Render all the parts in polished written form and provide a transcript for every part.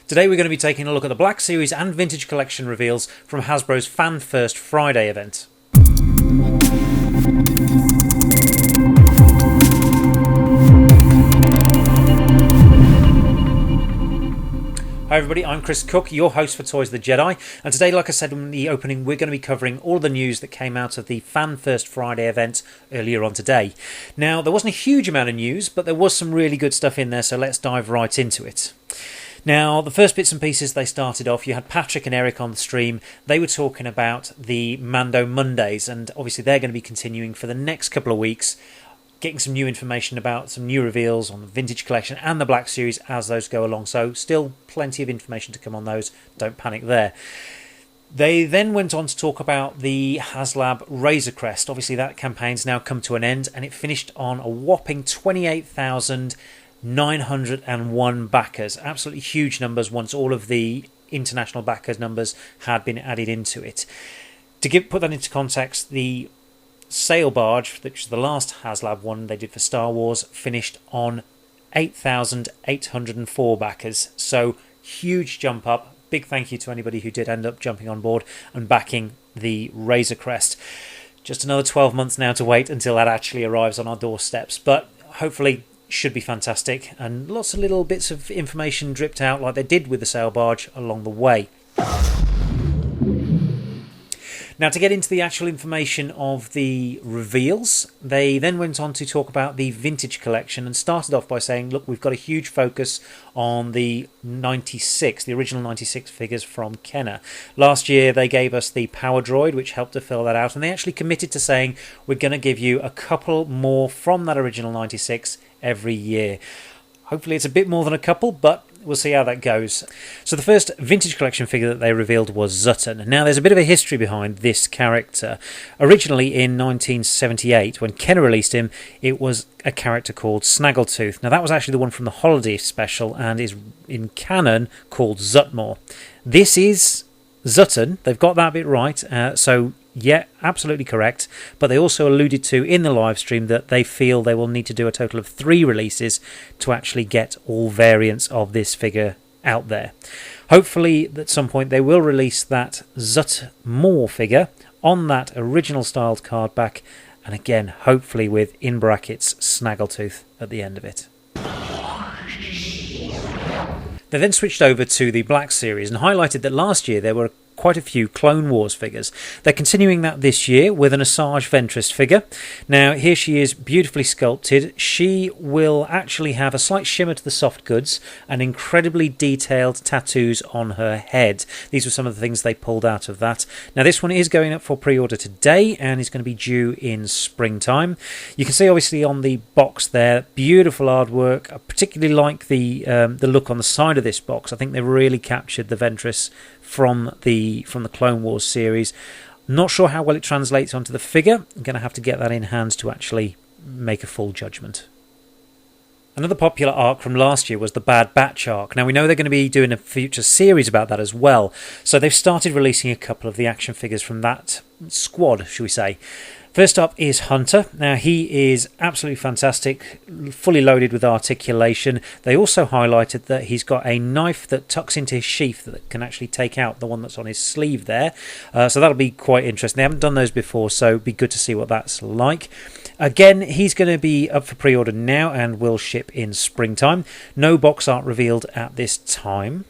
Today we're going to be taking a look at the Black Series and Vintage Collection reveals from Hasbro's Fan First Friday event. Hi everybody, I'm Chris Cook, your host for Toys the Jedi, and today, like I said in the opening, we're going to be covering all the news that came out of the Fan First Friday event earlier on today. Now, there wasn't a huge amount of news, but there was some really good stuff in there, so let's dive right into it. Now, the first bits and pieces they started off, you had Patrick and Eric on the stream. They were talking about the Mando Mondays, and obviously they're going to be continuing for the next couple of weeks, getting some new information about some new reveals on the Vintage Collection and the Black Series as those go along. So still plenty of information to come on those. Don't panic there. They then went on to talk about the HasLab Razor Crest. Obviously that campaign's now come to an end and it finished on a whopping 28,901 backers. Absolutely huge numbers once all of the international backers numbers had been added into it. To put that into context, the Sail Barge, which is the last HasLab one they did for Star Wars, finished on 8,804 backers. So huge jump up. Big thank you to anybody who did end up jumping on board and backing the Razor Crest. Just another 12 months now to wait until that actually arrives on our doorsteps, but hopefully should be fantastic, and lots of little bits of information dripped out like they did with the Sail Barge along the way. Now, to get into the actual information of the reveals, they then went on to talk about the Vintage Collection and started off by saying, look, we've got a huge focus on the original 96 figures from Kenner. Last year, they gave us the Power Droid, which helped to fill that out, and they actually committed to saying, we're going to give you a couple more from that original 96 every year. Hopefully it's a bit more than a couple, but we'll see how that goes. So the first Vintage Collection figure that they revealed was Zutton. Now there's a bit of a history behind this character. Originally in 1978, when Kenner released him, it was a character called Snaggletooth. Now that was actually the one from the Holiday Special and is in canon called Zutmore. This is Zutton. They've got that bit right. So yeah, absolutely correct. But they also alluded to in the live stream that they feel they will need to do a total of 3 releases to actually get all variants of this figure out there. Hopefully at some point they will release that Zutmore figure on that original styled card back, and again hopefully with in brackets Snaggletooth at the end of it. They then switched over to the Black Series and highlighted that last year there were quite a few Clone Wars figures. They're continuing that this year with an Asajj Ventress figure. Now here she is, beautifully sculpted. She will actually have a slight shimmer to the soft goods and incredibly detailed tattoos on her head. These were some of the things they pulled out of that. Now this one is going up for pre-order today and is going to be due in springtime. You can see obviously on the box there, beautiful artwork. I particularly like the look on the side of this box. I think they really captured the Ventress from the Clone Wars series. Not sure how well it translates onto the figure. I'm going to have to get that in hand to actually make a full judgment. Another popular arc from last year was the Bad Batch arc. Now we know they're going to be doing a future series about that as well. So they've started releasing a couple of the action figures from that squad, shall we say. First up is Hunter. Now he is absolutely fantastic, fully loaded with articulation. They also highlighted that he's got a knife that tucks into his sheath that can actually take out the one that's on his sleeve there. So that'll be quite interesting. They haven't done those before, so it'll be good to see what that's like. Again, he's going to be up for pre-order now and will ship in springtime. No box art revealed at this time.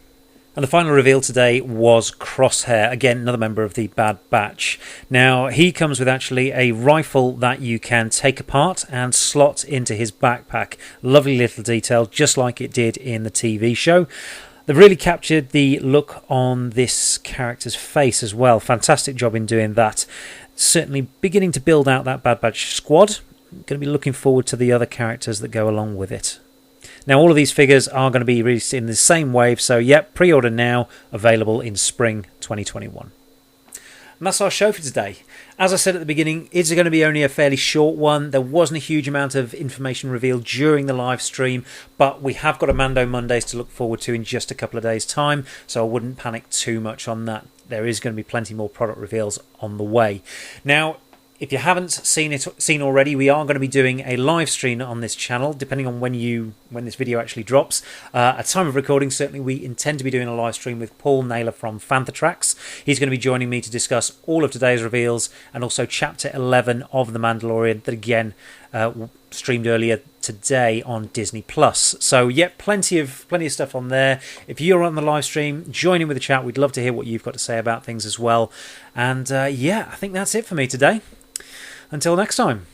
And the final reveal today was Crosshair, again another member of the Bad Batch. Now he comes with actually a rifle that you can take apart and slot into his backpack. Lovely little detail, just like it did in the TV show. They've really captured the look on this character's face as well. Fantastic job in doing that. Certainly beginning to build out that Bad Batch squad. Going to be looking forward to the other characters that go along with it. Now all of these figures are going to be released in the same wave, so yep, pre-order now, available in spring 2021. And that's our show for today. As I said at the beginning, it's going to be only a fairly short one. There wasn't a huge amount of information revealed during the live stream, but we have got a Mando Mondays to look forward to in just a couple of days' time, so I wouldn't panic too much on that. There is going to be plenty more product reveals on the way. Now, If you haven't seen already, we are going to be doing a live stream on this channel, depending on when this video actually drops. At time of recording, certainly we intend to be doing a live stream with Paul Naylor from Fantatrax. He's going to be joining me to discuss all of today's reveals and also Chapter 11 of The Mandalorian that again streamed earlier today on Disney Plus. So yeah, plenty of stuff on there. If you're on the live stream, join in with the chat. We'd love to hear what you've got to say about things as well. And yeah, I think that's it for me today. Until next time.